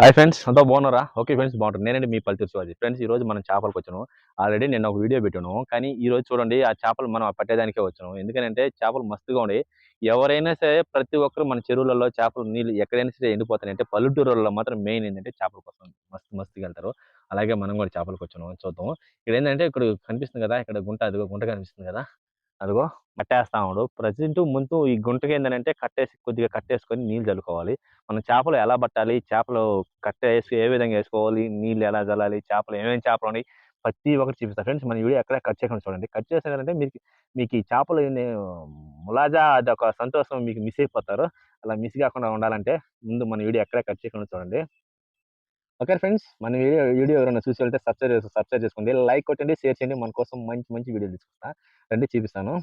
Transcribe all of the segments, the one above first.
Hi friends, అంతా బాగున్నారా? Okay friends, బాగుంటుంది. నేనండి మీ పల్లెటూరు శివాజీ. ఫ్రెండ్స్, ఈ రోజు మనం చేపలకు వచ్చాను. ఆల్రెడీ నేను ఒక వీడియో పెట్టాను. కానీ ఈ రోజు చూడండి, ఆ చేపలు మనం పట్టేదానికే వచ్చాను. ఎందుకంటే చేపలు మస్తుగా ఉన్నాయి. ఎవరైనా సరే ప్రతి ఒక్కరు మన చెరువులలో చేపలు నీళ్ళు ఎక్కడైనా సరే ఎండిపోతాయి. అంటే పల్లెటూరులో మాత్రం మెయిన్ ఏంటంటే చేపల కోసం మస్తుగా వెళ్తారు. అలాగే మనం కూడా చేపలకు వచ్చాను, చూద్దాం. ఇక్కడ ఏంటంటే ఇక్కడ కనిపిస్తుంది కదా, ఇక్కడ గుంట, అదిగో గుంట కనిపిస్తుంది కదా, అదిగో కట్టేస్తా ఉన్నాడు. ప్రజెంట్ ముందు ఈ గుంటకి ఏంటంటే కొద్దిగా కట్టేసుకొని నీళ్ళు చల్లుకోవాలి. మనం చేపలు ఎలా పట్టాలి, చేపలు కట్టేసి ఏ విధంగా వేసుకోవాలి, నీళ్ళు ఎలా చల్లాలి, చేపలు ఏమేమి చేపలు ఉన్నాయి, ప్రతి ఒక్కటి చూపిస్తా ఫ్రెండ్స్. మన వీడియో ఎక్కడ కట్ చేయకుండా చూడండి. కట్ చేసారంటే మీకు మీకు ఈ చేపలు ములాజా అదొక సంతోషం మీకు మిస్ అయిపోతారు. అలా మిస్ కాకుండా ఉండాలంటే ముందు మన వీడియో ఎక్కడ కట్ చేయకుండా చూడండి. ఓకే ఫ్రెండ్స్, మన వీడియో ఎవరైనా చూసి వెళ్తే సబ్స్క్రైబ్ చేసుకోండి, లైక్ కొట్టండి, షేర్ చేయండి. మన కోసం మంచి మంచి వీడియోలు తీసుకొస్తా రండి, చూపిస్తాను.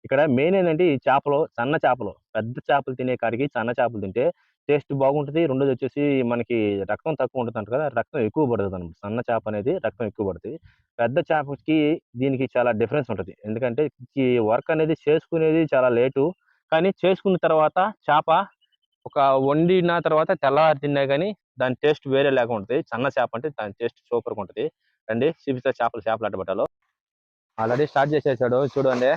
ఇక్కడ మెయిన్ ఏంటంటే ఈ చేపలు, సన్న చేపలు, పెద్ద చేపలు తినే కాడికి సన్న చేపలు తింటే టేస్ట్ బాగుంటుంది. రెండోది వచ్చేసి మనకి రక్తం తక్కువ ఉంటుంది అంట కదా, రక్తం ఎక్కువ పడుతుంది అనమాట. సన్న చేప అనేది రక్తం ఎక్కువ పడుతుంది. పెద్ద చేపకి దీనికి చాలా డిఫరెన్స్ ఉంటుంది. ఎందుకంటే ఈ వర్క్ అనేది చేసుకునేది చాలా లేటు. కానీ చేసుకున్న తర్వాత చేప ఒక వండిన తర్వాత తెల్లవారి తిన్నా కానీ దాని టేస్ట్ వేరే లాగా ఉంటుంది. సన్న చేప అంటే దాని టేస్ట్ సూపర్గా ఉంటుంది. రండి చూపిస్తా చేపలు అట్టబట్టాలో. ఆల్రెడీ స్టార్ట్ చేసేసాడు చూడండి.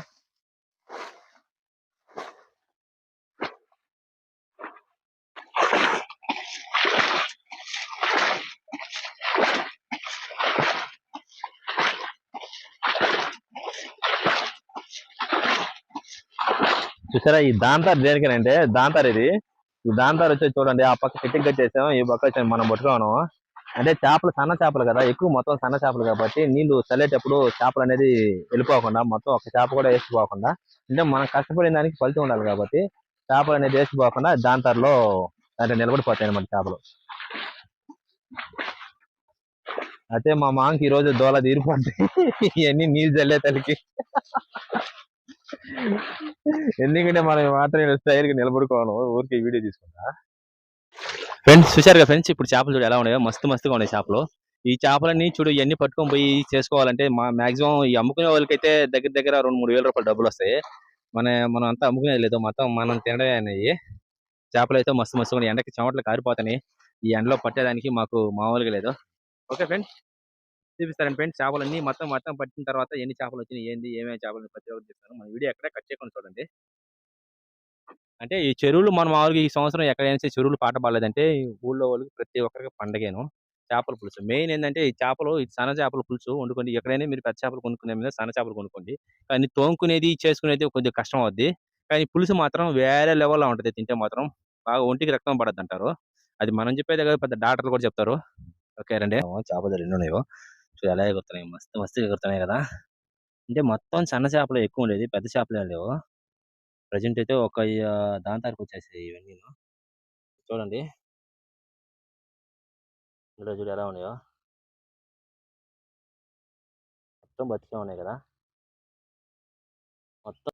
చూసారా, ఈ దాంతారు దేనికేనంటే దాంతారు ఇది. ఈ దాంతారు వచ్చేసి చూడండి, ఆ పక్క చెట్టుకి కట్టేసాం, ఈ పక్క వచ్చి మనం పట్టుకోను. అంటే చేపలు సన్న చేపలు కదా, ఎక్కువ మొత్తం సన్న చేపలు కాబట్టి నీళ్లు చల్లేటప్పుడు చేపలు అనేది వెళ్ళిపోకుండా, మొత్తం ఒక చేప కూడా వేసిపోకుండా, అంటే మనం కష్టపడిన దానికి ఫలితం ఉండాలి కాబట్టి చేపలు అనేది వేసిపోకుండా దాంతారులో అంటే నిలబడిపోతాయి అన్నమాట చేపలు. అయితే మా మాంకి ఈ రోజు దోల తీరిపోతాయి ఇవన్నీ నీళ్ళు చల్లే తల్లికి. ఎందుకంటే మనం మాత్రం స్టైల్ గా నిలబడుకోను, ఊరికి వీడియో తీసుకుంటా. ఫ్రెండ్స్ చూశారు కదా ఫ్రెండ్స్, ఇప్పుడు చేపలు చూడు ఎలా ఉన్నాయో, మస్తుగా ఉన్నాయి చేపలు. ఈ చేపలన్నీ చూడు, ఇవన్నీ పట్టుకొని పోయి చేసుకోవాలంటే మాక్సిమం ఈ అమ్ముకునే వాళ్ళకైతే దగ్గర దగ్గర 2-3 వేల రూపాయలు డబ్బులు వస్తాయి. మనం అంతా అమ్ముకునేది లేదు, మొత్తం మనం తినడే అనేవి. చేపలు అయితే మస్తుగా ఉన్నాయి. ఎండకి చెమటలు కారిపోతాయి. ఈ ఎండలో పట్టేదానికి మాకు మామూలుగా లేదు. ఓకే ఫ్రెండ్స్, చూపిస్తారండి ఫ్రెండ్స్ చేపలన్నీ మొత్తం పట్టిన తర్వాత ఎన్ని చేపలు వచ్చినాయి, ఏంది ఏమేమి చేపలు ప్రతి ఒక్కటి చెప్తాను. మన వీడియో ఎక్కడ కట్ చేయకుండా చూడండి. అంటే ఈ చెరువులు మనం మామూలుగా ఈ సంవత్సరం ఎక్కడైనా సరే చెరువులు పాట పాడలేదంటే ఊళ్ళో వాళ్ళకి ప్రతి ఒక్కరికి పండగేను. చేపల పులుసు మెయిన్ ఏంటంటే ఈ చేపలు, ఈ సన్న చేపల పులుసు వండుకోండి. ఎక్కడైనా మీరు పెద్ద చేపలు కొనుక్కునే మీద సన్న చేపలు కొనుక్కోండి. కానీ తోముకునేది చేసుకునేది కొద్దిగా కష్టం అవుద్ది. కానీ పులుసు మాత్రం వేరే లెవెల్లో ఉంటుంది. తింటే మాత్రం బాగా ఒంటికి రక్తం పడద్దు అంటారు. అది మనం చెప్పేదే కాదు, పెద్ద డాక్టర్లు కూడా చెప్తారు. ఓకే రండి, చేపలు రెండు ఉన్నాయో ఎలా ఎగురుతున్నాయి, మస్తుగా ఎగురుతున్నాయి కదా. అంటే మొత్తం సన్న చేపలు ఎక్కువ ఉండేది, పెద్ద చేపలు లేవు. ప్రజెంట్ అయితే ఒక దాంతానికి వచ్చేసాయి ఇవన్నీ. చూడండి ఇందులో చూడు ఎలా ఉన్నాయో, మొత్తం బతికే ఉన్నాయి కదా. మొత్తం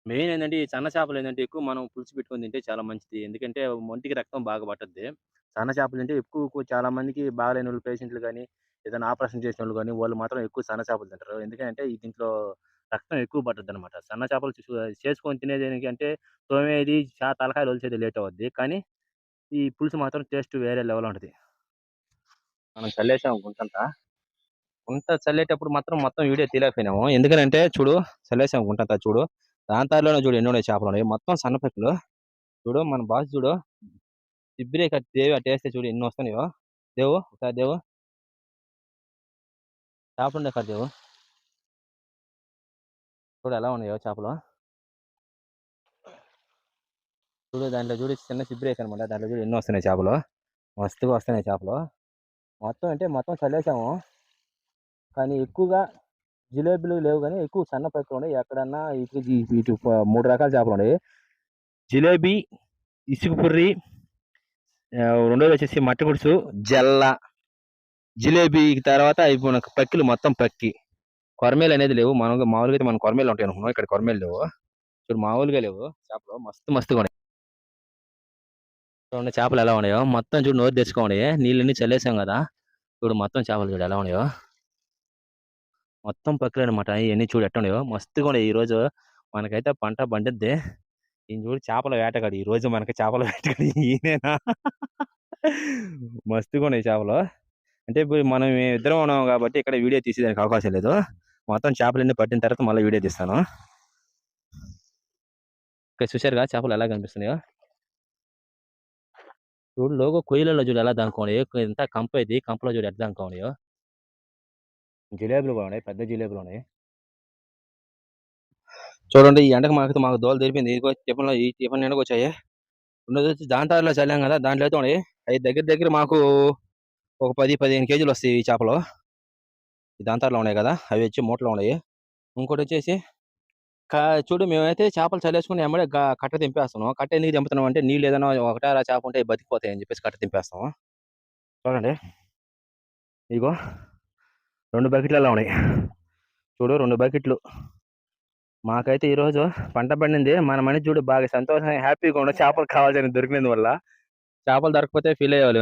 మెయిన్ ఏంటంటే ఈ సన్న చేపలు ఏంటంటే ఎక్కువ మనం పులుసు పెట్టుకొని తింటే చాలా మంచిది. ఎందుకంటే ఒంటికి రక్తం బాగా పట్టద్ది. సన్న చేపలు అంటే ఎక్కువ చాలా మందికి బాగాలేని వాళ్ళు, పేషెంట్లు కానీ, ఏదైనా ఆపరేషన్ చేసిన వాళ్ళు కానీ, వాళ్ళు మాత్రం ఎక్కువ సన్న చేపలు తింటారు. ఎందుకంటే ఈ దీంట్లో రక్తం ఎక్కువ పట్టద్ది అనమాట. సన్న చేపలు చేసుకొని తినేదానికి అంటే తోమేది తలకాయలు వలిసేది లేట్ అవుద్ది. కానీ ఈ పులుసు మాత్రం టేస్ట్ వేరే లెవెల్ ఉంటుంది. మనం చల్లేసాం గుంటంతా. గుంట చల్లేటప్పుడు మాత్రం మొత్తం వీడియో తీయలేకపోయినాము. ఎందుకంటే చూడు, చల్లేసాం గుంటంతా చూడు. దాంతాలోనే చూడు ఎన్ని ఉన్నాయి చేపలు ఉన్నాయి, మొత్తం సన్నపెక్కులు. చూడు మన బాస్ చూడు, ఇబ్బరే కట్టి దేవి అటు వేస్తే చూడు ఎన్ని వస్తున్నాయో. దేవు ఒకసారి దేవు, చేపలు ఉండే కదా దేవు, చూడు ఎలా ఉన్నాయో చేపలు. చూడు దాంట్లో చూడు చిన్న సిబ్బరేక్ అనమాట, దాంట్లో చూడు ఎన్ని వస్తున్నాయి చేపలు, మస్తుగా వస్తున్నాయి చేపలు. మొత్తం అంటే మొత్తం చల్లేసాము. కానీ ఎక్కువగా జిలేబీలు లేవు, కానీ ఎక్కువ సన్న పెక్కలు ఉన్నాయి. ఎక్కడన్నా ఇటు 3 రకాల చేపలు ఉన్నాయి. జిలేబీ, ఇసుక పుర్రి, రెండోది వచ్చేసి మట్టి గుడుసు, జల్ల, జిలేబీ తర్వాత ఇప్పుడు మనకు పక్కిలు మొత్తం పక్కి. కొరమేలు అనేది లేవు. మామూలుగా అయితే మన కొరమేలు ఉంటాయి అనుకున్నాం, ఇక్కడ కొరమేలు లేవు. చూడు మామూలుగా లేవు చేపలు, మస్తుగా ఉన్నాయి. చూడండి చేపలు ఎలా ఉన్నాయో, మొత్తం చూడు నోరు తెచ్చుకోండి, నీళ్ళని చల్లేసాం కదా. చూడు మొత్తం చేపలు చూడు ఎలా ఉన్నాయో, మొత్తం పక్కలు అనమాట. ఇవన్నీ చూడు ఎట్ట ఉన్నాయో, మస్తుగా ఉన్నాయి. ఈ రోజు మనకైతే పంట పండిద్ది. ఈయన చూడు చేపల వేటగాడు, ఈ రోజు మనకి చేపల వేటగాడు ఈయనేనా. మస్తుగా ఉన్నాయి చేపలు. అంటే ఇప్పుడు మనం ఇద్దరం ఉన్నాం కాబట్టి ఇక్కడ వీడియో తీసేదానికి అవకాశం లేదు. మొత్తం చేపలన్నీ పట్టిన తర్వాత మళ్ళీ వీడియో తీస్తాను. ఇక్కడ చూశారుగా చేపలు ఎలా కనిపిస్తున్నాయో. చూడు లోగో కొయ్యలలో చూడు ఎలా దానుకోండి. ఎంత కంప ఇది, కంపలో చూడు ఎట్లా దానుకోండియో. జిలేబులు కూడా ఉన్నాయి, పెద్ద జిలేబులు ఉన్నాయి. చూడండి ఈ ఎండకు మాకు దోలు తెరిపింది. ఇదిగో టిఫిన్లో ఈ టిఫిన్ ఎండకు వచ్చాయి. రెండోది వచ్చి దాంతారులో చల్లాం కదా, దాంట్లో అయితే ఉన్నాయి. అవి దగ్గర మాకు ఒక 10-15 కేజీలు వస్తాయి ఈ చేపలు. ఈ దాంతారులో ఉన్నాయి కదా, అవి వచ్చి మూటలో ఉన్నాయి. ఇంకోటి వచ్చేసి చూడు మేమైతే చేపలు చల్లేసుకుని ఎమ్మడే కట్ట దింపేస్తున్నాం. కట్ట ఎందుకు దింపుతున్నాం అంటే నీళ్ళు ఏదైనా ఒకటే చేప ఉంటే బతికిపోతాయి అని చెప్పేసి కట్ట దింపేస్తాం. చూడండి ఇగో 2 బకెట్లలో ఉన్నాయి. చూడు 2 బకెట్లు. మాకైతే ఈరోజు పంట పండింది. మన మనిషి చూడు బాగా సంతోషంగా హ్యాపీగా ఉండే చేపలు కావాల్సిన దొరికినందు వల్ల. చేపలు దొరకపోతే ఫీల్ అయ్యేవాళ్ళు.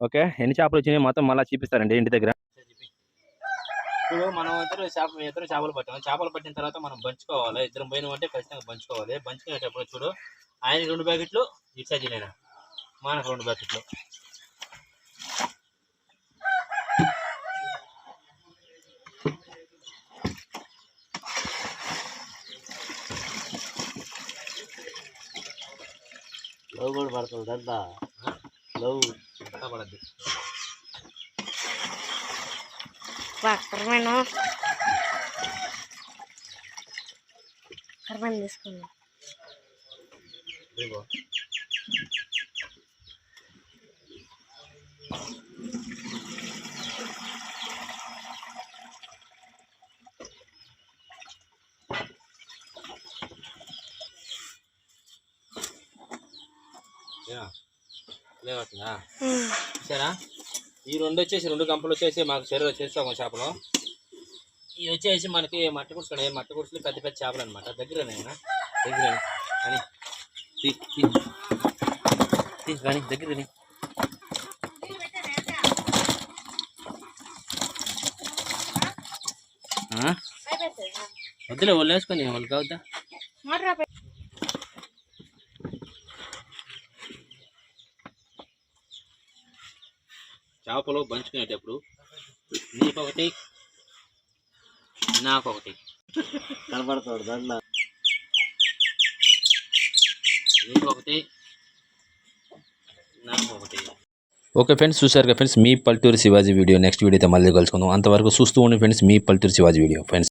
ఓకే, ఎన్ని చేపలు వచ్చినాయి మొత్తం మళ్ళీ చూపిస్తారండి ఇంటి దగ్గర. ఇప్పుడు మనం ఇద్దరు చేపలు పట్టాం. చేపలు పట్టిన తర్వాత మనం బంచుకోవాలి. ఇద్దరం పోయిన అంటే ఖచ్చితంగా బంచుకోవాలి. బంచుకునేటప్పుడు చూడు ఆయన 2 ప్యాకెట్లు, ఇటు సైడ్ నేను మనకు 2 ప్యాకెట్లు. లవ్ కూడా పడుతుంది అంతా. లవ్ అంతా పడద్దు. తీసుకున్నా లేవట్లా సరే. ఈ 2 వచ్చేసి 2 గంపలు వచ్చేసి మాకు చెరువు వచ్చేసి ఒక చేపలు. ఇవి వచ్చేసి మనకి మట్టి గుడుచుకున్నాయి. మట్టి గుడుచులు పెద్ద పెద్ద చేపలు అనమాట. దగ్గరనే కానీ కానీ దగ్గరని వద్దులే వాళ్ళు వేసుకొని వాళ్ళు కావద్దా. చేపలు పంచుకునేటప్పుడు నీకొకటి నాకొకటి కనబడతాడు దాంట్లో. నీకొకటి నాకొకటి. ఓకే ఫ్రెండ్స్, చూసారు కదా ఫ్రెండ్స్ మీ పల్లెటూరు శివాజీ వీడియో. నెక్స్ట్ వీడియోతో మళ్ళీ కలుసుకుందాం. అంతవరకు చూస్తూ ఉండండి ఫ్రెండ్స్ మీ పల్లెటూరు శివాజీ వీడియో ఫ్రెండ్స్.